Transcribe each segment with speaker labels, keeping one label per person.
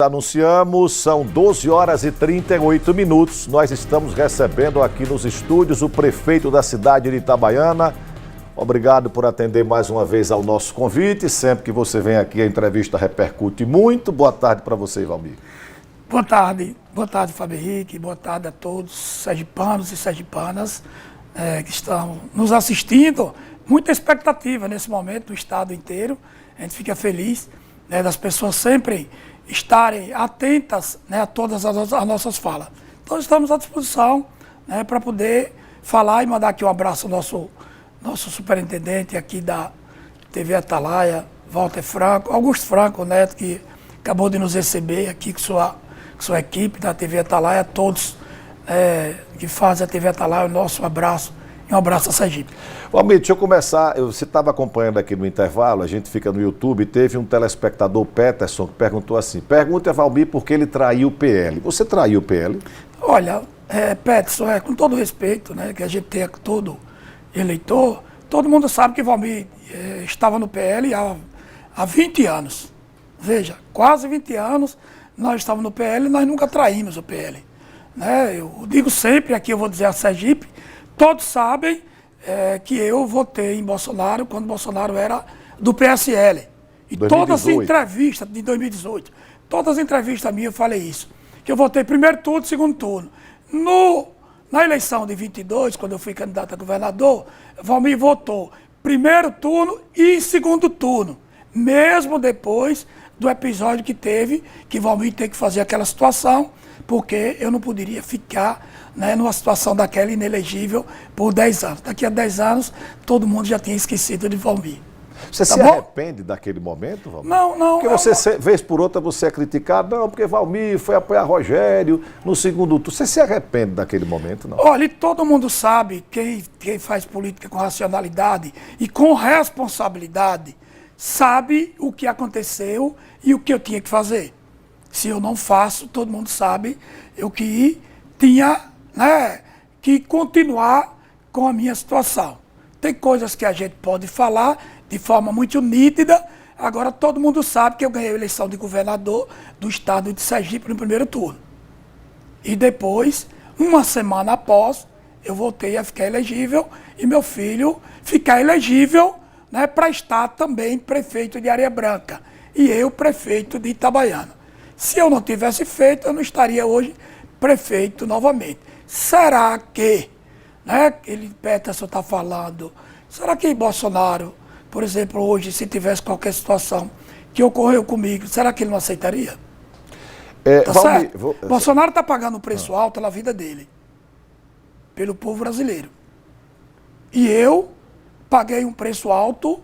Speaker 1: Anunciamos, são 12 horas e 38 minutos. Nós estamos recebendo aqui nos estúdios o prefeito da cidade de Itabaiana. Obrigado por atender mais uma vez ao nosso convite. Sempre que você vem aqui, a entrevista repercute muito. Boa tarde para você, Valmir.
Speaker 2: Boa tarde, Fábio Henrique. Boa tarde a todos, sergipanos e sergipanas que estão nos assistindo. Muita expectativa nesse momento do estado inteiro. A gente fica feliz das pessoas sempre estarem atentas a todas as nossas falas. Então estamos à disposição para poder falar e mandar aqui um abraço ao nosso superintendente aqui da TV Atalaia, Walter Franco, Augusto Franco Neto, que acabou de nos receber aqui com sua equipe da TV Atalaia, todos que fazem a TV Atalaia, o nosso abraço e um abraço a Sergipe.
Speaker 1: Valmir, deixa eu começar. Você estava acompanhando aqui no intervalo, a gente fica no YouTube, teve um telespectador, Peterson, que perguntou assim: pergunte a Valmir por que ele traiu o PL. Você traiu o PL?
Speaker 2: Olha, Peterson, com todo respeito, que a gente tem todo eleitor, todo mundo sabe que Valmir estava no PL há 20 anos. Veja, quase 20 anos nós estávamos no PL e nós nunca traímos o PL. Eu digo sempre, aqui eu vou dizer a Sergipe, todos sabem que eu votei em Bolsonaro quando Bolsonaro era do PSL. E 2018. Todas as entrevistas de 2018, todas as entrevistas minhas eu falei isso. Que eu votei primeiro turno, segundo turno. Na eleição de 22, quando eu fui candidato a governador, Valmir votou primeiro turno e segundo turno. Mesmo depois do episódio que teve, que Valmir teve que fazer aquela situação, porque eu não poderia ficar numa situação daquela inelegível por 10 anos. Daqui a 10 anos, todo mundo já tinha esquecido de Valmir.
Speaker 1: Você se arrepende daquele momento, Valmir?
Speaker 2: Não.
Speaker 1: Porque você, vez por outra, você é criticado. Não, porque Valmir foi apoiar Rogério no segundo turno. Você se arrepende daquele momento, não?
Speaker 2: Olha, e todo mundo sabe, quem faz política com racionalidade e com responsabilidade, sabe o que aconteceu e o que eu tinha que fazer. Se eu não faço, todo mundo sabe, eu que tinha que continuar com a minha situação. Tem coisas que a gente pode falar de forma muito nítida. Agora todo mundo sabe que eu ganhei a eleição de governador do estado de Sergipe no primeiro turno. E depois, uma semana após, eu voltei a ficar elegível e meu filho ficar elegível para estar também prefeito de Areia Branca e eu prefeito de Itabaiana. Se eu não tivesse feito, eu não estaria hoje prefeito novamente. Será que, Peterson está falando, será que Bolsonaro, por exemplo, hoje, se tivesse qualquer situação que ocorreu comigo, será que ele não aceitaria? Tá certo? Bolsonaro está pagando um preço alto na vida dele, pelo povo brasileiro. E eu paguei um preço alto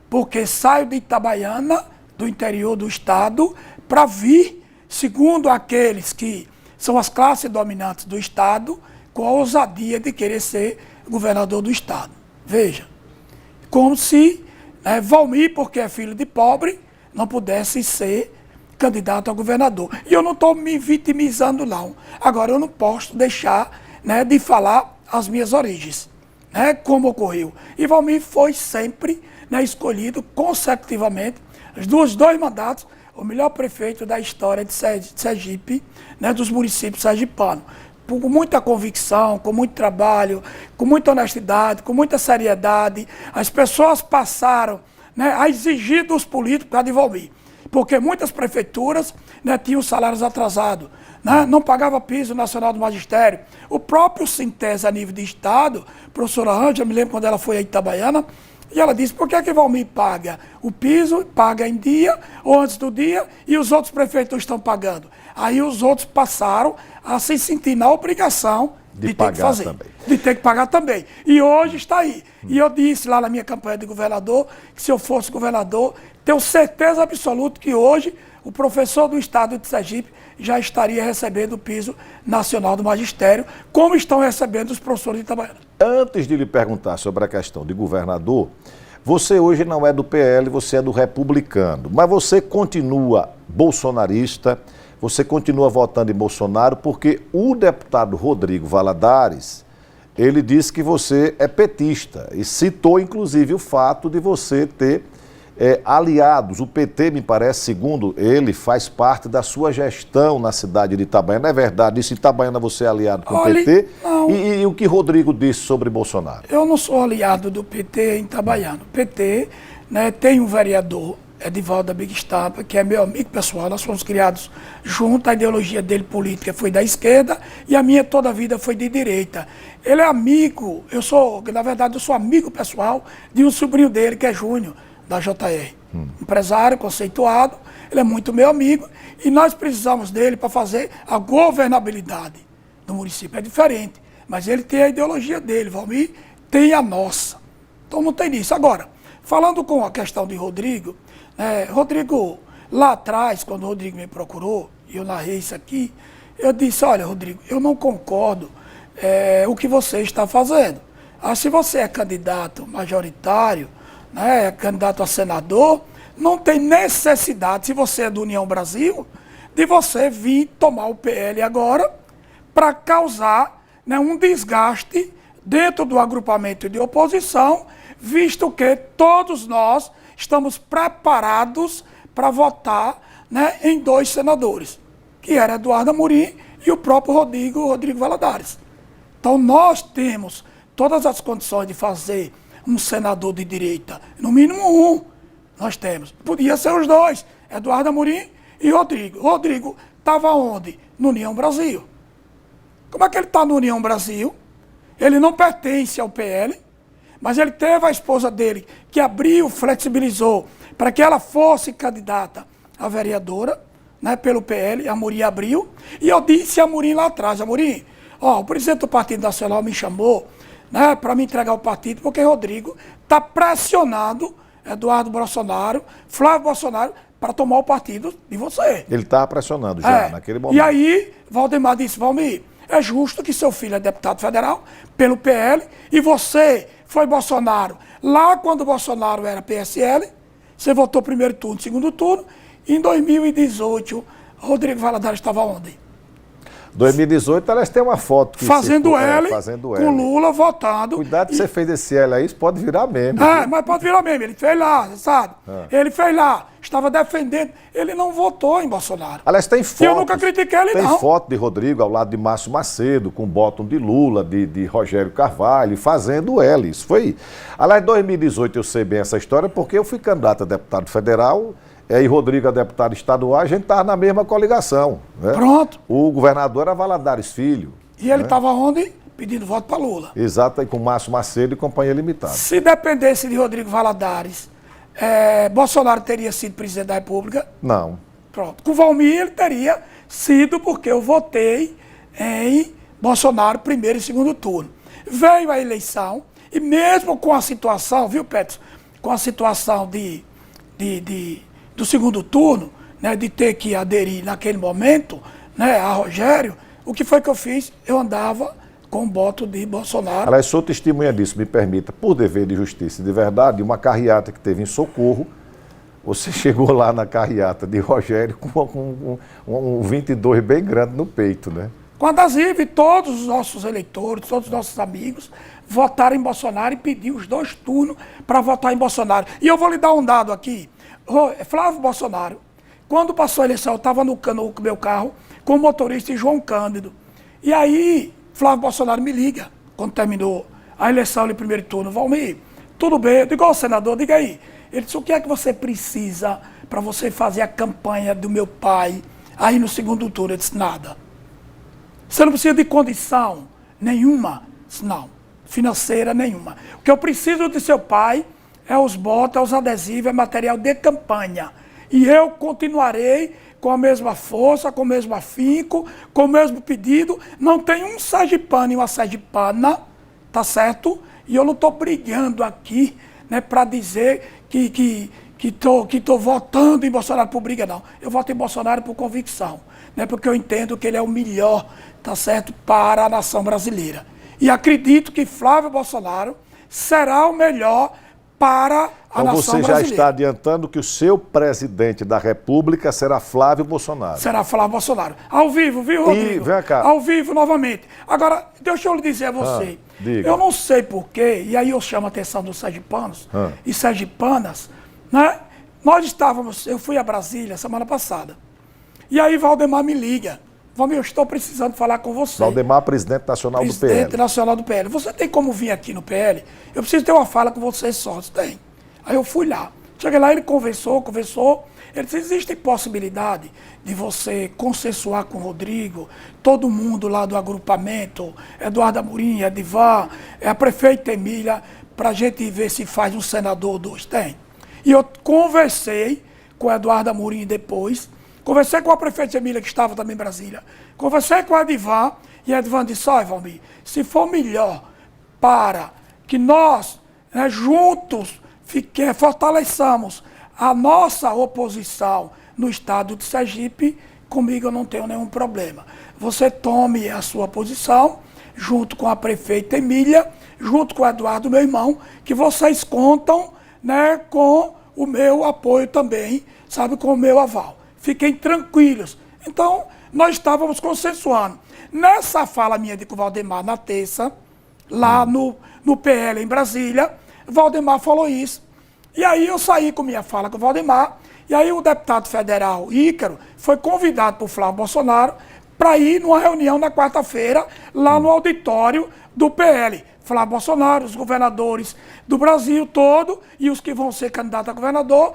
Speaker 2: porque saio de Itabaiana, do interior do estado, para vir, segundo aqueles que são as classes dominantes do estado, com a ousadia de querer ser governador do estado. Veja, como se Valmir, porque é filho de pobre, não pudesse ser candidato a governador. E eu não estou me vitimizando, não. Agora, eu não posso deixar de falar as minhas origens, como ocorreu. E Valmir foi sempre escolhido consecutivamente, os dois mandatos, o melhor prefeito da história de Sergipe, dos municípios sergipanos. Com muita convicção, com muito trabalho, com muita honestidade, com muita seriedade. As pessoas passaram a exigir dos políticos por causa de Valmir. Porque muitas prefeituras tinham salários atrasados, não pagava piso nacional do magistério. O próprio Sintesa, a nível de estado, a professora Ângela, me lembro quando ela foi a Itabaiana, e ela disse: por que Valmir paga o piso, paga em dia ou antes do dia, e os outros prefeitos estão pagando? Aí os outros passaram a se sentir na obrigação de ter que fazer, também. De ter que pagar também. E hoje está aí. E eu disse lá na minha campanha de governador que se eu fosse governador, tenho certeza absoluta que hoje o professor do estado de Sergipe já estaria recebendo o piso nacional do magistério, como estão recebendo os professores de Itabaiana.
Speaker 1: Antes de lhe perguntar sobre a questão de governador, você hoje não é do PL, você é do republicano, mas você continua bolsonarista, você continua votando em Bolsonaro, porque o deputado Rodrigo Valadares, ele disse que você é petista e citou inclusive o fato de você ter aliados. O PT, me parece, segundo ele, faz parte da sua gestão na cidade de Itabaiana. É verdade isso? Em Itabaiana você é aliado com o PT?
Speaker 2: Não.
Speaker 1: E o que Rodrigo disse sobre Bolsonaro?
Speaker 2: Eu não sou aliado do PT em Itabaiana. O PT, né, tem um vereador, Edivaldo da Big Stampa, que é meu amigo pessoal. Nós fomos criados juntos, a ideologia dele política foi da esquerda e a minha toda a vida foi de direita. Ele é amigo, na verdade, eu sou amigo pessoal de um sobrinho dele, que é Júnior, da JR. Empresário, conceituado, ele é muito meu amigo e nós precisamos dele para fazer a governabilidade do município. É diferente, mas ele tem a ideologia dele, Valmir tem a nossa. Então não tem isso. Agora, falando com a questão de Rodrigo, Rodrigo, lá atrás, quando o Rodrigo me procurou, e eu narrei isso aqui, eu disse, olha, Rodrigo, eu não concordo o que você está fazendo. Se você é candidato majoritário, candidato a senador, não tem necessidade, se você é do União Brasil, de você vir tomar o PL agora para causar um desgaste dentro do agrupamento de oposição, visto que todos nós estamos preparados para votar em 2 senadores, que era Eduardo Amorim e o próprio Rodrigo Valadares. Então nós temos todas as condições de fazer um senador de direita, no mínimo um, nós temos. Podia ser os 2, Eduardo Amorim e Rodrigo. Rodrigo estava onde? No União Brasil. Como é que ele está no União Brasil? Ele não pertence ao PL, mas ele teve a esposa dele, que abriu, flexibilizou, para que ela fosse candidata a vereadora, pelo PL, Amorim abriu. E eu disse a Amorim lá atrás, Amorim, o presidente do Partido Nacional me chamou, para me entregar o partido, porque Rodrigo está pressionando Eduardo Bolsonaro, Flávio Bolsonaro, para tomar o partido de você.
Speaker 1: Ele está pressionando já, naquele momento.
Speaker 2: E aí, Valdemar disse, Valmir, é justo que seu filho é deputado federal pelo PL e você foi Bolsonaro. Lá quando o Bolsonaro era PSL, você votou primeiro turno, segundo turno, e em 2018, Rodrigo Valadares estava onde?
Speaker 1: 2018, elas têm uma foto que
Speaker 2: fazendo L,
Speaker 1: fazendo
Speaker 2: com Lula votando.
Speaker 1: Cuidado que você fez esse L aí, isso pode virar meme.
Speaker 2: Mas pode virar meme, ele fez lá, você sabe? Ele fez lá, estava defendendo, ele não votou em Bolsonaro.
Speaker 1: Aliás, tem foto.
Speaker 2: Eu nunca critiquei ele,
Speaker 1: tem
Speaker 2: não.
Speaker 1: Tem foto de Rodrigo ao lado de Márcio Macedo, com bottom de Lula, de Rogério Carvalho, fazendo L. Isso foi. Aliás, em 2018 eu sei bem essa história, porque eu fui candidato a deputado federal. E Rodrigo é deputado estadual, a gente estava na mesma coligação.
Speaker 2: Pronto.
Speaker 1: O governador era Valadares Filho.
Speaker 2: E ele estava onde? Pedindo voto para Lula.
Speaker 1: Exato, e com Márcio Macedo e companhia limitada.
Speaker 2: Se dependesse de Rodrigo Valadares, Bolsonaro teria sido presidente da República?
Speaker 1: Não.
Speaker 2: Pronto. Com o Valmir ele teria sido, porque eu votei em Bolsonaro primeiro e segundo turno. Veio a eleição, e mesmo com a situação, viu, Petros? Com a situação do segundo turno, de ter que aderir naquele momento, a Rogério, o que foi que eu fiz? Eu andava com o voto de Bolsonaro.
Speaker 1: Aliás, sou testemunha disso, me permita, por dever de justiça e de verdade, uma carreata que teve em Socorro, você chegou lá na carreata de Rogério com um 22 bem grande no peito,
Speaker 2: Com adesivo, e todos os nossos eleitores, todos os nossos amigos votaram em Bolsonaro e pediram os 2 turnos para votar em Bolsonaro. E eu vou lhe dar um dado aqui. Flávio Bolsonaro, quando passou a eleição, eu estava no meu carro com o motorista João Cândido. E aí, Flávio Bolsonaro me liga, quando terminou a eleição de primeiro turno. Valmir, tudo bem? Eu digo, senador, diga aí. Ele disse, o que é que você precisa para você fazer a campanha do meu pai aí no segundo turno? Eu disse, nada. Você não precisa de condição nenhuma. Eu disse, não, financeira nenhuma. O que eu preciso de seu pai é os botas, é os adesivos, é material de campanha. E eu continuarei com a mesma força, com o mesmo afinco, com o mesmo pedido. Não tem um sergipano e uma sergipana, tá certo? E eu não estou brigando aqui, para dizer que estou votando em Bolsonaro por briga, não. Eu voto em Bolsonaro por convicção, porque eu entendo que ele é o melhor, tá certo, para a nação brasileira. E acredito que Flávio Bolsonaro será o melhor para a nação brasileira.
Speaker 1: Então você já está adiantando que o seu presidente da República será Flávio Bolsonaro.
Speaker 2: Será Flávio Bolsonaro. Ao vivo, viu, Rodrigo?
Speaker 1: E vem cá.
Speaker 2: Ao vivo, novamente. Agora, deixa eu lhe dizer a você.
Speaker 1: Diga.
Speaker 2: Eu não sei porquê, e aí eu chamo a atenção dos sergipanos e sergipanas, eu fui a Brasília semana passada. E aí Valdemar me liga. Valmir, eu estou precisando falar com você.
Speaker 1: Valdemar, presidente nacional do PL.
Speaker 2: Presidente nacional do PL. Você tem como vir aqui no PL? Eu preciso ter uma fala com você só. Tem. Aí eu fui lá. Cheguei lá, ele conversou. Ele disse, existe possibilidade de você consensuar com o Rodrigo, todo mundo lá do agrupamento, Eduardo Amorim, Edivan, a prefeita Emília, para a gente ver se faz um senador ou dois. Tem. E eu conversei com o Eduardo Amorim depois, conversei com a prefeita Emília, que estava também em Brasília, conversei com o Edivan, e o Edivan disse, olha, Valmir, se for melhor para que nós, juntos, fortaleçamos a nossa oposição no estado de Sergipe, comigo eu não tenho nenhum problema. Você tome a sua posição, junto com a prefeita Emília, junto com o Eduardo, meu irmão, que vocês contam, com o meu apoio também, sabe, com o meu aval. Fiquem tranquilos. Então, nós estávamos consensuando. Nessa fala minha com o Valdemar na terça, lá no PL em Brasília, Valdemar falou isso. E aí eu saí com minha fala com o Valdemar, e aí o deputado federal Ícaro foi convidado por Flávio Bolsonaro para ir numa reunião na quarta-feira, lá no auditório do PL. Flávio Bolsonaro, os governadores do Brasil todo, e os que vão ser candidatos a governador,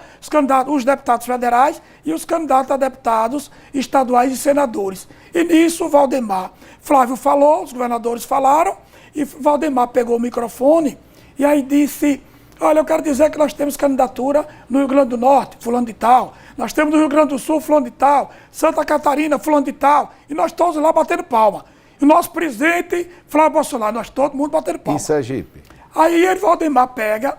Speaker 2: os deputados federais e os candidatos a deputados estaduais e senadores. E nisso o Valdemar, Flávio falou, os governadores falaram, e Valdemar pegou o microfone e aí disse, olha, eu quero dizer que nós temos candidatura no Rio Grande do Norte, fulano de tal, nós temos no Rio Grande do Sul, fulano de tal, Santa Catarina, fulano de tal, e nós todos lá batendo palma. E o nosso presidente, Flávio Bolsonaro, nós todo mundo batendo palma.
Speaker 1: E Sergipe?
Speaker 2: Aí ele, Valdemar, pega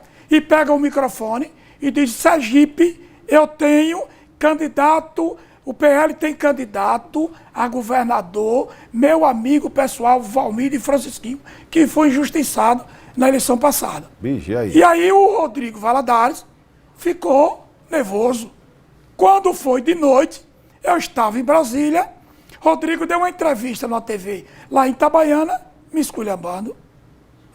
Speaker 2: o microfone e diz, Sergipe, eu tenho candidato, o PL tem candidato a governador, meu amigo pessoal, Valmir de Francisquinho, que foi injustiçado na eleição passada.
Speaker 1: Bicho,
Speaker 2: e aí o Rodrigo Valadares ficou nervoso. Quando foi de noite, eu estava em Brasília, Rodrigo deu uma entrevista na TV lá em Itabaiana, me esculhambando.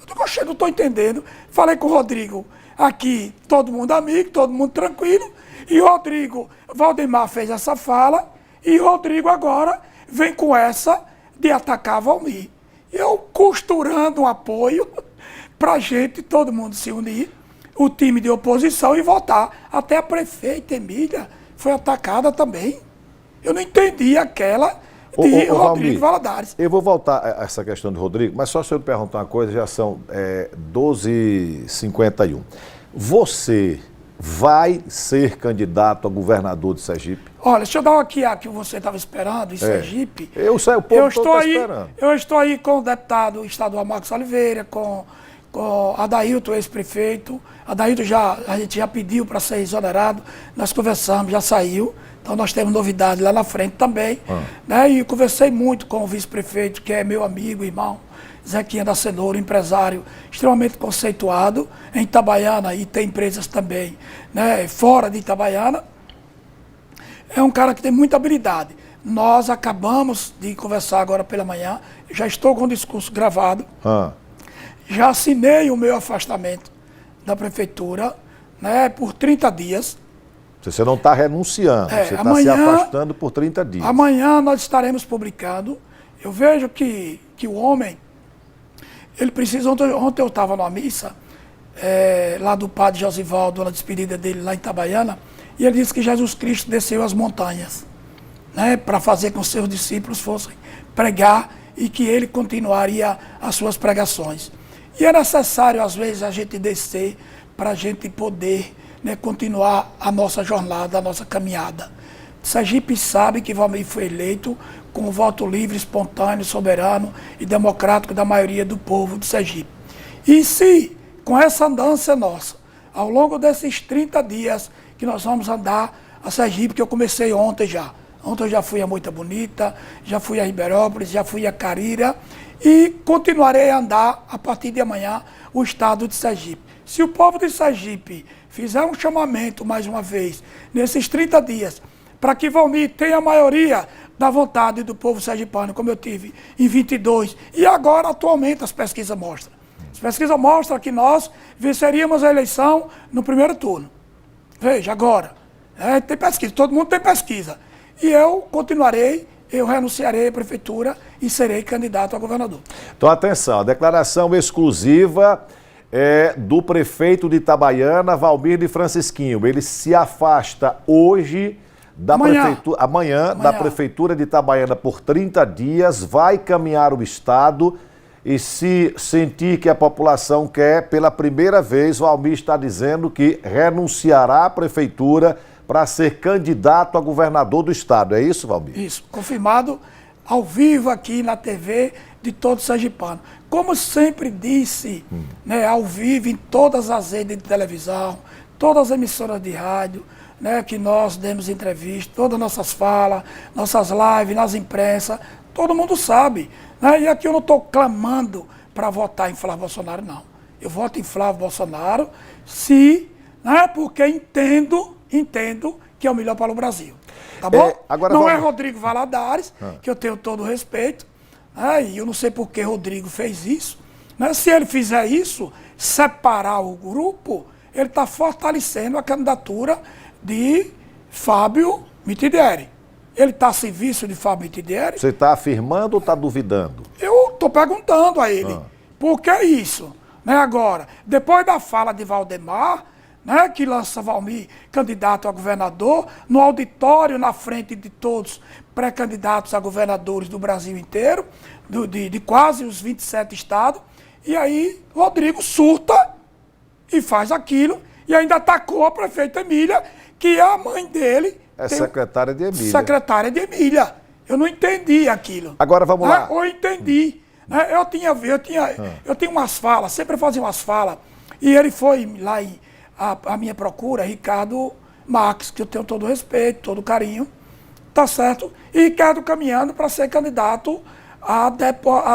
Speaker 2: Eu não estou entendendo. Falei com o Rodrigo aqui, todo mundo amigo, todo mundo tranquilo. E o Rodrigo, Valdemar fez essa fala, e o Rodrigo agora vem com essa de atacar Valmir. Eu costurando um apoio para a gente, todo mundo se unir, o time de oposição e votar. Até a prefeita Emília foi atacada também. Eu não entendi aquela de Rodrigo Valadares.
Speaker 1: Eu vou voltar a essa questão do Rodrigo, mas só se eu te perguntar uma coisa, já são 12h51. Você vai ser candidato a governador de Sergipe?
Speaker 2: Olha, deixa eu dar aqui a que você estava esperando, em Sergipe.
Speaker 1: Eu sei, o povo todo está esperando.
Speaker 2: Eu estou aí com o deputado estadual Marcos Oliveira, com Adailton, ex-prefeito. Adailton a gente já pediu para ser exonerado, nós conversamos, já saiu. Então nós temos novidade lá na frente também. E conversei muito com o vice-prefeito, que é meu amigo, irmão, Zequinha da Cenoura, empresário extremamente conceituado em Itabaiana, e tem empresas também fora de Itabaiana. É um cara que tem muita habilidade. Nós acabamos de conversar agora pela manhã, já estou com o discurso gravado, já assinei o meu afastamento da prefeitura por 30 dias.
Speaker 1: Você não está renunciando, você está se afastando por 30 dias.
Speaker 2: Amanhã nós estaremos publicando. Eu vejo que o homem, ele precisa... Ontem eu estava numa missa, lá do padre Josivaldo, na despedida dele lá em Itabaiana, e ele disse que Jesus Cristo desceu as montanhas, para fazer com que seus discípulos fossem pregar, e que ele continuaria as suas pregações. E é necessário, às vezes, a gente descer para a gente poder continuar a nossa jornada, a nossa caminhada. Sergipe sabe que Valmir foi eleito com o voto livre, espontâneo, soberano e democrático da maioria do povo de Sergipe. E se, com essa andança nossa, ao longo desses 30 dias que nós vamos andar a Sergipe, que eu comecei ontem já. Ontem eu já fui a Moita Bonita, já fui a Ribeirópolis, já fui a Carira, e continuarei a andar a partir de amanhã o estado de Sergipe. Se o povo de Sergipe fizer um chamamento, mais uma vez, nesses 30 dias, para que Valmir tenha a maioria da vontade do povo sergipano, como eu tive em 22, e agora, atualmente, as pesquisas mostram. As pesquisas mostram que nós venceríamos a eleição no primeiro turno. Veja, agora, Tem pesquisa, todo mundo tem pesquisa. E eu continuarei, eu renunciarei à prefeitura e serei candidato a governador.
Speaker 1: Então, atenção, a declaração exclusiva é do prefeito de Itabaiana, Valmir de Francisquinho. Ele se afasta hoje da amanhã da prefeitura de Itabaiana por 30 dias, vai caminhar o estado e se sentir que a população quer, pela primeira vez, o Valmir está dizendo que renunciará à prefeitura para ser candidato a governador do estado. É isso, Valmir?
Speaker 2: Isso, confirmado ao vivo aqui na TV de todo sergipano. Como sempre disse, ao vivo em todas as redes de televisão, todas as emissoras de rádio, que nós demos entrevista, todas as nossas falas, nossas lives, nas imprensas, todo mundo sabe. E aqui eu não estou clamando para votar em Flávio Bolsonaro, não. Eu voto em Flávio Bolsonaro porque entendo que é o melhor para o Brasil. Tá bom? Não é Rodrigo Valadares, que eu tenho todo o respeito. E eu não sei por que Rodrigo fez isso. Se ele fizer isso, separar o grupo, ele está fortalecendo a candidatura de Fábio Mitidieri. Ele está a serviço de Fábio Mitidieri?
Speaker 1: Você está afirmando ou está duvidando?
Speaker 2: Eu estou perguntando a ele. Por que isso? Agora, depois da fala de Valdemar, que lança Valmir candidato a governador, no auditório, na frente de todos pré-candidatos a governadores do Brasil inteiro, de quase os 27 estados, e aí Rodrigo surta e faz aquilo, e ainda atacou a prefeita Emília, que é a mãe dele.
Speaker 1: É secretária de Emília.
Speaker 2: Secretária de Emília. Eu não entendi aquilo.
Speaker 1: Agora vamos lá.
Speaker 2: Eu entendi. Eu tinha umas falas, sempre fazia umas falas, e ele foi lá a minha procura, Ricardo Marques, que eu tenho todo o respeito, todo o carinho, tá certo? E Ricardo caminhando para ser candidato a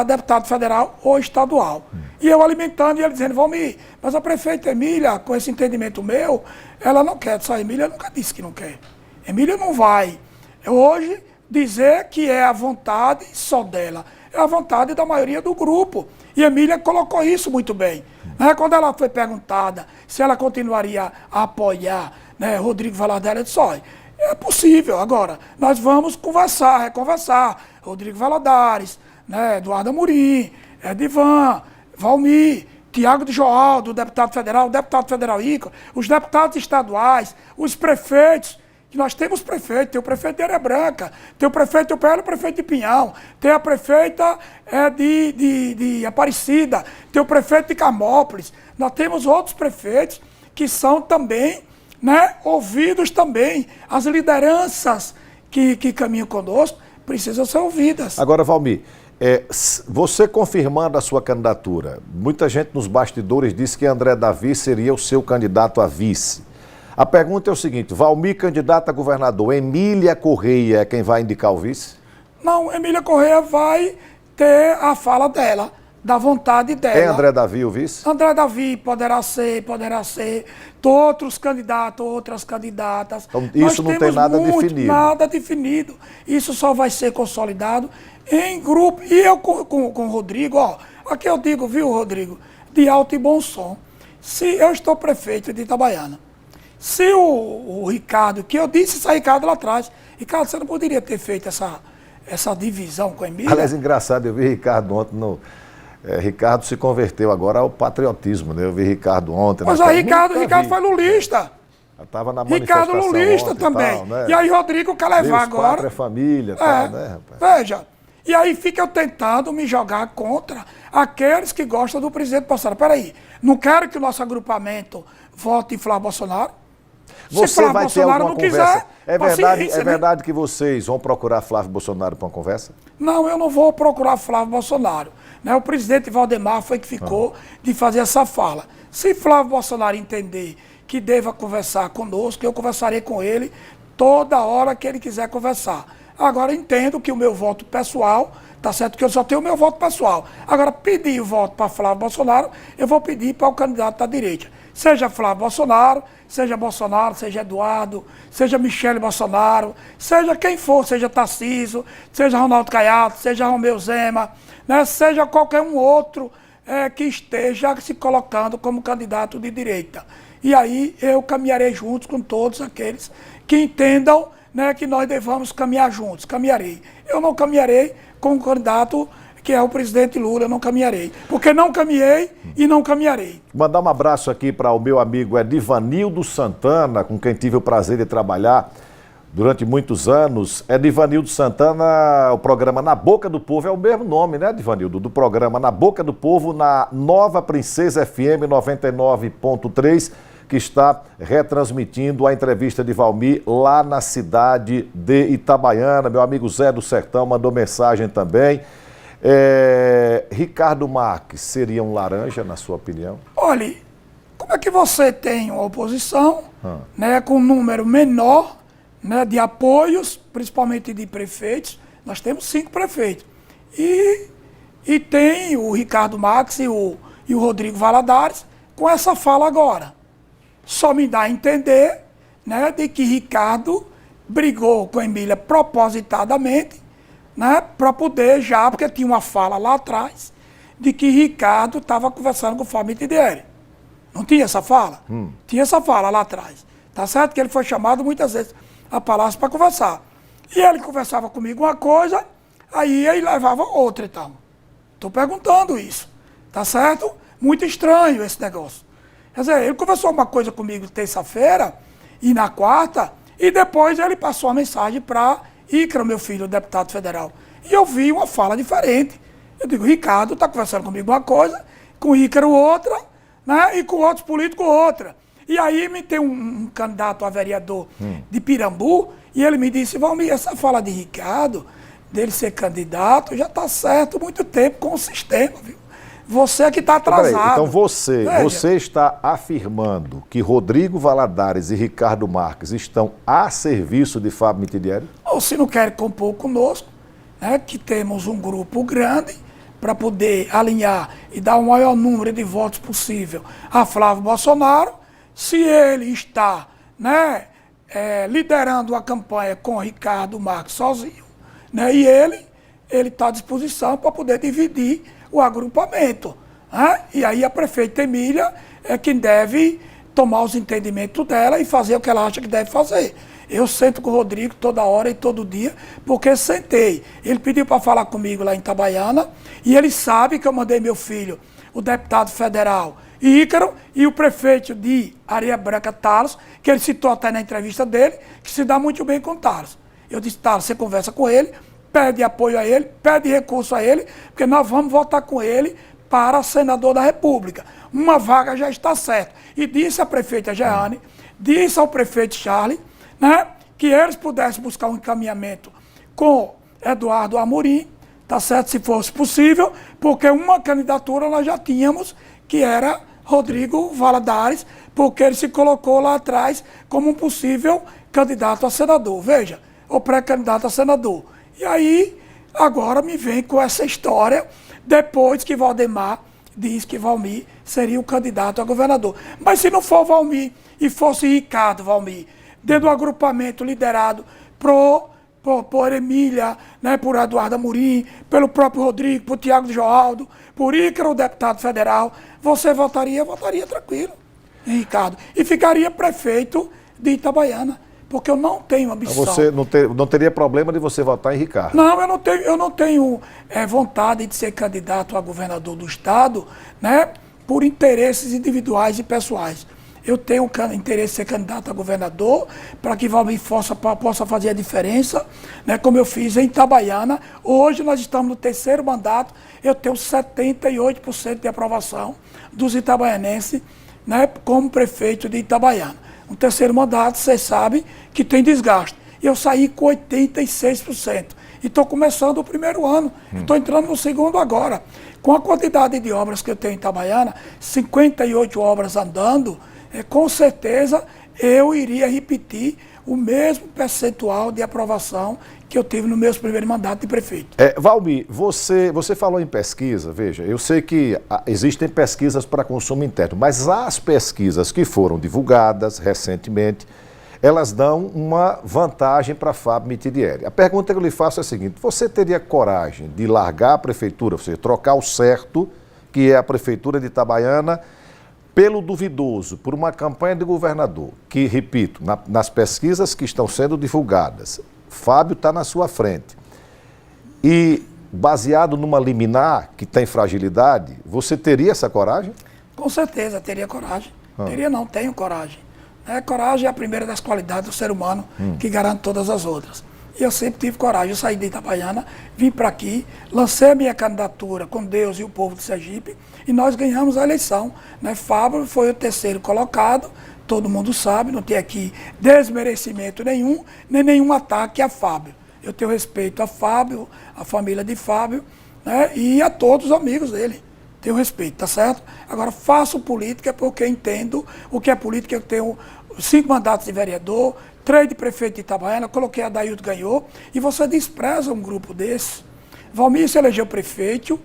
Speaker 2: deputado federal ou estadual. E eu alimentando e ele dizendo, Valmir, mas a prefeita Emília, com esse entendimento meu, ela não quer. Só a Emília nunca disse que não quer. Emília não vai hoje dizer que é a vontade só dela. É a vontade da maioria do grupo. E Emília colocou isso muito bem. Quando ela foi perguntada se ela continuaria a apoiar Rodrigo Valadares, ela disse, olha, é possível. Agora, nós vamos conversar, reconversar. Rodrigo Valadares, Eduardo Amorim, Edivan, Valmir, Tiago de Joal, do deputado federal Ícaro, os deputados estaduais, os prefeitos, que nós temos prefeito, tem o prefeito de Areia Branca, tem o prefeito do PL, o prefeito de Pinhal, tem a prefeita de Aparecida, tem o prefeito de Camópolis, nós temos outros prefeitos que são também, ouvidos também. As lideranças que caminham conosco precisam ser ouvidas.
Speaker 1: Agora, Valmir, você confirmando a sua candidatura, muita gente nos bastidores disse que André Davi seria o seu candidato a vice. A pergunta é o seguinte, Valmir candidato a governador, Emília Correia é quem vai indicar o vice?
Speaker 2: Não, Emília Correia vai ter a fala dela, da vontade dela.
Speaker 1: É André Davi o vice?
Speaker 2: André Davi poderá ser, outros candidatos, outras candidatas.
Speaker 1: Então, isso não tem nada definido?
Speaker 2: Nada definido. Isso só vai ser consolidado em grupo. E eu com o Rodrigo, aqui eu digo, viu, Rodrigo, de alto e bom som. Se eu estou prefeito de Itabaiana, se o Ricardo, que eu disse isso a Ricardo lá atrás, Ricardo, você não poderia ter feito essa divisão com a Emília?
Speaker 1: Aliás, engraçado, eu vi Ricardo ontem Ricardo se converteu agora ao patriotismo, Eu vi Ricardo ontem.
Speaker 2: Mas Ricardo foi lulista.
Speaker 1: Estava na
Speaker 2: Ricardo lulista também. E aí Rodrigo quer levar agora.
Speaker 1: Pátria, família, tal,
Speaker 2: rapaz? Veja. E aí fica eu tentando me jogar contra aqueles que gostam do presidente Bolsonaro. Peraí, não quero que o nosso agrupamento vote em Flávio Bolsonaro?
Speaker 1: Você vai ter alguma conversa? É verdade que vocês vão procurar Flávio Bolsonaro para uma conversa?
Speaker 2: Não, eu não vou procurar Flávio Bolsonaro. O presidente Valdemar foi que ficou de fazer essa fala. Se Flávio Bolsonaro entender que deva conversar conosco, eu conversarei com ele toda hora que ele quiser conversar. Agora, entendo que o meu voto pessoal, tá certo que eu só tenho o meu voto pessoal. Agora, pedir o voto para Flávio Bolsonaro, eu vou pedir para o candidato da direita. Seja Flávio Bolsonaro, seja Eduardo, seja Michele Bolsonaro, seja quem for, seja Tarcísio, seja Ronaldo Caiado, seja Romeu Zema, seja qualquer um outro que esteja se colocando como candidato de direita. E aí eu caminharei juntos com todos aqueles que entendam, né, que nós devamos caminhar juntos. Caminharei. Eu não caminharei com o candidato que é o presidente Lula, eu não caminharei. Porque não caminhei e não caminharei.
Speaker 1: Mandar um abraço aqui para o meu amigo Edivanildo Santana, com quem tive o prazer de trabalhar durante muitos anos. Edivanildo Santana, o programa Na Boca do Povo, é o mesmo nome, né, Edivanildo? Do programa Na Boca do Povo, na Nova Princesa FM 99.3, que está retransmitindo a entrevista de Valmir lá na cidade de Itabaiana. Meu amigo Zé do Sertão mandou mensagem também. Ricardo Marques seria um laranja, na sua opinião?
Speaker 2: Olha, como é que você tem uma oposição, né, com um número menor, né, de apoios, principalmente de prefeitos? Nós temos 5 prefeitos. E tem o Ricardo Marques e o Rodrigo Valadares com essa fala agora. Só me dá a entender, né, de que Ricardo brigou com a Emília propositadamente, né, para poder já, porque tinha uma fala lá atrás, de que Ricardo estava conversando com o Fábio Mitidieri. Não tinha essa fala? Tinha essa fala lá atrás. Tá certo que ele foi chamado muitas vezes a palácio para conversar. E ele conversava comigo uma coisa, aí ele levava outra e tal. Estou perguntando isso. Tá certo? Muito estranho esse negócio. Quer dizer, ele conversou uma coisa comigo terça-feira e na quarta, e depois ele passou a mensagem para Ícaro, meu filho, deputado federal. E eu vi uma fala diferente. Eu digo, Ricardo está conversando comigo uma coisa, com Ícaro outra, né, e com outros políticos outra. E aí me tem um candidato a vereador de Pirambu, e ele me disse, Valmir, essa fala de Ricardo, dele ser candidato, já está certo há muito tempo com o sistema, viu? Você é que está atrasado.
Speaker 1: Peraí, então você está afirmando que Rodrigo Valadares e Ricardo Marques estão a serviço de Fábio Mitidieri?
Speaker 2: Ou se não querem compor conosco, né, que temos um grupo grande para poder alinhar e dar o maior número de votos possível a Flávio Bolsonaro, se ele está, né, liderando a campanha com Ricardo Marques sozinho, né, e ele está à disposição para poder dividir o agrupamento. Né? E aí a prefeita Emília é quem deve tomar os entendimentos dela e fazer o que ela acha que deve fazer. Eu sento com o Rodrigo toda hora e todo dia, porque sentei. Ele pediu para falar comigo lá em Itabaiana, e ele sabe que eu mandei meu filho, o deputado federal Ícaro, e o prefeito de Areia Branca, Thales, que ele citou até na entrevista dele, que se dá muito bem com o Thales. Eu disse, Thales, você conversa com ele, pede apoio a ele, pede recurso a ele, porque nós vamos votar com ele para senador da República. Uma vaga já está certa. E disse à prefeita Jeane, disse ao prefeito Charles, né, que eles pudessem buscar um encaminhamento com Eduardo Amorim, tá certo, se fosse possível, porque uma candidatura nós já tínhamos, que era Rodrigo Valadares, porque ele se colocou lá atrás como um possível candidato a senador. Veja, ou pré-candidato a senador. E aí, agora me vem com essa história, depois que Valdemar diz que Valmir seria o candidato a governador. Mas se não for Valmir e fosse Ricardo Valmir, dentro do agrupamento liderado por Emília, né, por Eduardo Amorim, pelo próprio Rodrigo, por Tiago Joaldo, por Ícaro, o deputado federal, você votaria tranquilo em Ricardo. E ficaria prefeito de Itabaiana. Porque eu não tenho ambição.
Speaker 1: Você não teria problema de você votar em Ricardo?
Speaker 2: Não, eu não tenho vontade de ser candidato a governador do estado, né, por interesses individuais e pessoais. Eu tenho interesse em ser candidato a governador para que Valmir possa fazer a diferença, né, como eu fiz em Itabaiana. Hoje nós estamos no 3º mandato, eu tenho 78% de aprovação dos itabaianenses, né, como prefeito de Itabaiana. Um 3º mandato, você sabe que tem desgaste. Eu saí com 86%. E estou começando o 1º ano. Estou entrando no 2º agora. Com a quantidade de obras que eu tenho em Itabaiana, 58 obras andando, com certeza eu iria repetir o mesmo percentual de aprovação que eu tive no meu primeiro mandato de prefeito.
Speaker 1: Valmir, você falou em pesquisa, veja, eu sei que existem pesquisas para consumo interno, mas as pesquisas que foram divulgadas recentemente, elas dão uma vantagem para Fábio Mitidieri. A pergunta que eu lhe faço é a seguinte, você teria coragem de largar a prefeitura, ou seja, trocar o certo, que é a prefeitura de Itabaiana, pelo duvidoso, por uma campanha de governador, que, repito, nas pesquisas que estão sendo divulgadas, Fábio está na sua frente, e baseado numa liminar que tem fragilidade, você teria essa coragem?
Speaker 2: Com certeza, teria coragem. Teria não, tenho coragem. Coragem é a primeira das qualidades do ser humano que garante todas as outras. E eu sempre tive coragem. Eu saí de Itabaiana, vim para aqui, lancei a minha candidatura com Deus e o povo de Sergipe e nós ganhamos a eleição. Fábio foi o terceiro colocado, todo mundo sabe, não tem aqui desmerecimento nenhum, nem nenhum ataque a Fábio. Eu tenho respeito a Fábio, a família de Fábio, e a todos os amigos dele. Tenho respeito, tá certo? Agora, faço política porque entendo o que é política. Eu tenho 5 mandatos de vereador, 3 de prefeito de Itabaiana, coloquei a Dailton, ganhou, e você despreza um grupo desse. Valmir se elegeu prefeito,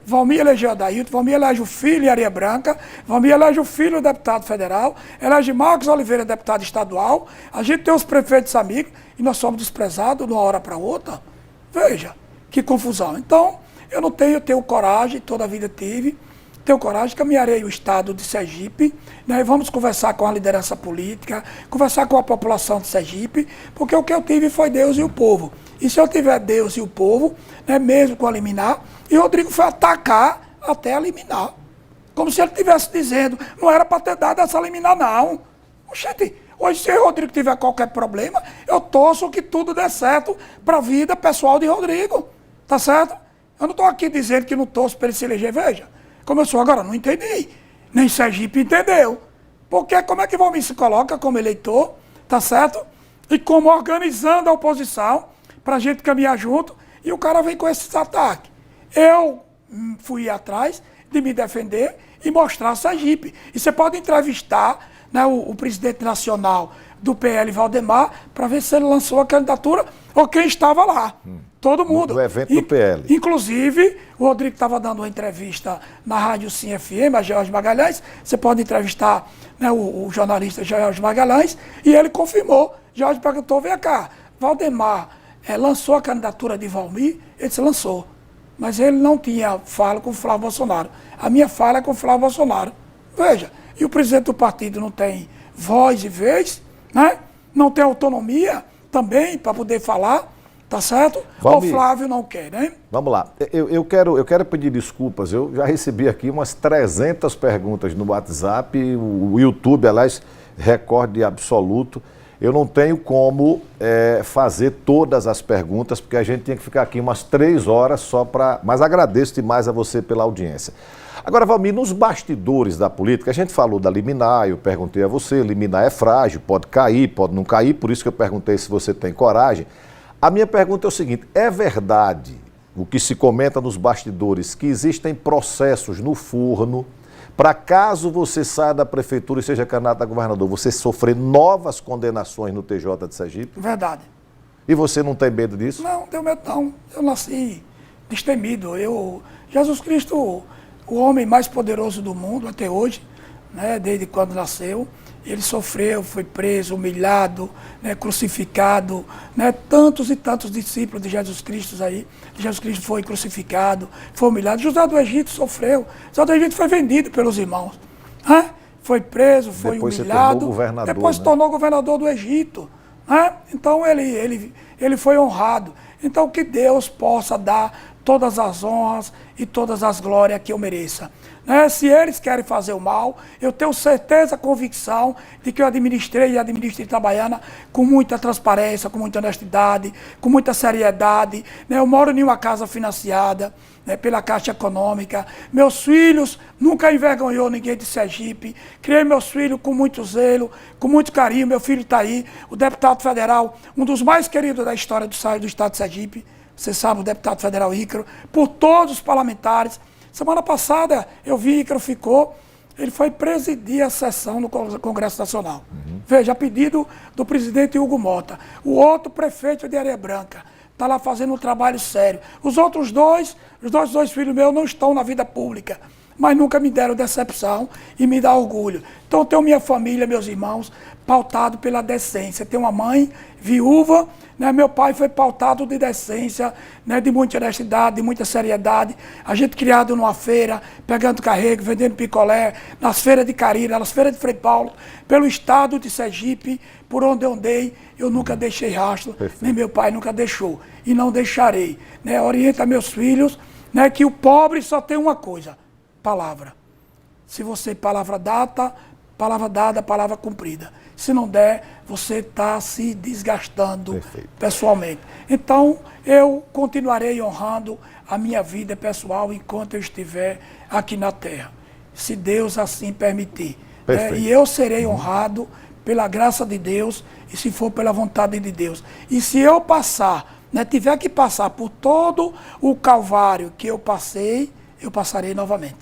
Speaker 2: Valmir elegeu a Dailton, Valmir elege o filho em Areia Branca, Valmir elege o filho deputado federal, elege Marcos Oliveira deputado estadual, a gente tem os prefeitos amigos e nós somos desprezados de uma hora para outra. Veja, que confusão. Então, eu tenho coragem, toda a vida tive, tenho coragem, caminharei o estado de Sergipe, vamos conversar com a liderança política, conversar com a população de Sergipe, porque o que eu tive foi Deus e o povo. E se eu tiver Deus e o povo, mesmo com a liminar, e Rodrigo foi atacar até a liminar. Como se ele estivesse dizendo, não era para ter dado essa liminar, não. Oxente, hoje se o Rodrigo tiver qualquer problema, eu torço que tudo dê certo para a vida pessoal de Rodrigo. Tá certo? Eu não estou aqui dizendo que não torço para ele se eleger. Veja, como eu sou agora, não entendi. Nem Sergipe entendeu. Porque como é que Valmir se coloca como eleitor, tá certo? E como organizando a oposição, para a gente caminhar junto, e o cara vem com esses ataques. Eu fui atrás de me defender e mostrar Sergipe. E você pode entrevistar o presidente nacional do PL, Valdemar, para ver se ele lançou a candidatura ou quem estava lá. Todo mundo.
Speaker 1: No evento do PL.
Speaker 2: Inclusive, o Rodrigo estava dando uma entrevista na Rádio Sim FM, a George Magalhães. Você pode entrevistar o jornalista George Magalhães, e ele confirmou. George perguntou, vem cá, Valdemar lançou a candidatura de Valmir? Ele disse, lançou. Mas ele não tinha fala com o Flávio Bolsonaro. A minha fala é com o Flávio Bolsonaro. Veja, e o presidente do partido não tem voz e vez, não tem autonomia também para poder falar. Tá certo?
Speaker 1: Valmir,
Speaker 2: o Flávio não quer, né?
Speaker 1: Vamos lá. Eu quero pedir desculpas. Eu já recebi aqui umas 300 perguntas no WhatsApp. O YouTube, aliás, recorde absoluto. Eu não tenho como fazer todas as perguntas, porque a gente tinha que ficar aqui umas 3 horas só para... Mas agradeço demais a você pela audiência. Agora, Valmir, nos bastidores da política, a gente falou da liminar, eu perguntei a você, liminar é frágil, pode cair, pode não cair, por isso que eu perguntei se você tem coragem. A minha pergunta é o seguinte, é verdade o que se comenta nos bastidores, que existem processos no forno para caso você saia da prefeitura e seja candidato a governador, você sofrer novas condenações no TJ de Sergipe?
Speaker 2: Verdade.
Speaker 1: E você não tem medo disso?
Speaker 2: Não tenho medo não. Eu nasci destemido. Jesus Cristo, o homem mais poderoso do mundo até hoje, desde quando nasceu, ele sofreu, foi preso, humilhado, crucificado, tantos e tantos discípulos de Jesus Cristo aí. Jesus Cristo foi crucificado, foi humilhado. José do Egito sofreu. José do Egito foi vendido pelos irmãos. Foi preso, foi
Speaker 1: depois
Speaker 2: humilhado.
Speaker 1: Depois
Speaker 2: se tornou governador do Egito. Então ele foi honrado. Então que Deus possa dar todas as honras e todas as glórias que eu mereça. Se eles querem fazer o mal, eu tenho certeza, convicção de que eu administrei e administrei Itabaiana com muita transparência, com muita honestidade, com muita seriedade. Eu moro em uma casa financiada pela Caixa Econômica. Meus filhos nunca envergonhou ninguém de Sergipe. Criei meus filhos com muito zelo, com muito carinho. Meu filho está aí, o deputado federal, um dos mais queridos da história do estado de Sergipe. Você sabe, o deputado federal Ícaro, por todos os parlamentares. Semana passada eu vi Ícaro ficou, ele foi presidir a sessão no Congresso Nacional. Veja, a pedido do presidente Hugo Mota. O outro prefeito de Areia Branca está lá fazendo um trabalho sério. Os outros dois filhos meus não estão na vida pública, mas nunca me deram decepção e me dá orgulho. Então eu tenho minha família, meus irmãos, pautado pela decência. Tenho uma mãe viúva, né? Meu pai foi pautado de decência, né? De muita honestidade, de muita seriedade. A gente criado numa feira, pegando carrego, vendendo picolé, nas feiras de Carira, nas feiras de Frei Paulo, pelo estado de Sergipe, por onde eu andei, eu nunca deixei rastro, nem meu pai nunca deixou, e não deixarei. Né? Orienta meus filhos, né? Que o pobre só tem uma coisa, palavra. Se você palavra dada, palavra cumprida. Se não der, você está se desgastando pessoalmente. Então, eu continuarei honrando a minha vida pessoal enquanto eu estiver aqui na Terra, se Deus assim permitir. E eu serei honrado pela graça de Deus e se for pela vontade de Deus. E se eu passar, né, tiver que passar por todo o calvário que eu passei, eu passarei novamente.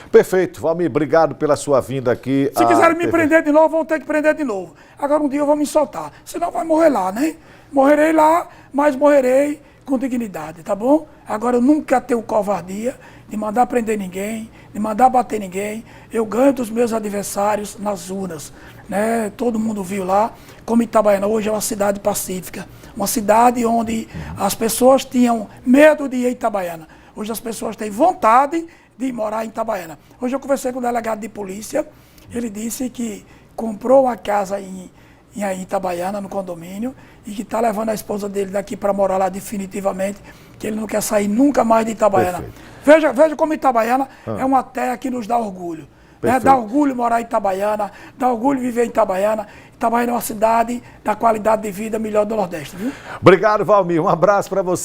Speaker 1: Perfeito. Valmir, obrigado pela sua vinda aqui.
Speaker 2: Se quiserem me prender de novo, vão ter que prender de novo. Agora um dia eu vou me soltar. Senão vai morrer lá, né? Morrerei lá, mas morrerei com dignidade, tá bom? Agora eu nunca tenho covardia de mandar prender ninguém, de mandar bater ninguém. Eu ganho dos meus adversários nas urnas, né? Todo mundo viu lá como Itabaiana hoje é uma cidade pacífica. Uma cidade onde as pessoas tinham medo de ir a Itabaiana. Hoje as pessoas têm vontade de morar em Itabaiana. Hoje eu conversei com o delegado de polícia, ele disse que comprou uma casa em Itabaiana, no condomínio, e que está levando a esposa dele daqui para morar lá definitivamente, que ele não quer sair nunca mais de Itabaiana. Veja como Itabaiana é uma terra que nos dá orgulho. Né? Dá orgulho morar em Itabaiana, dá orgulho viver em Itabaiana. Itabaiana é uma cidade da qualidade de vida melhor do Nordeste. Viu?
Speaker 1: Obrigado, Valmir. Um abraço para você.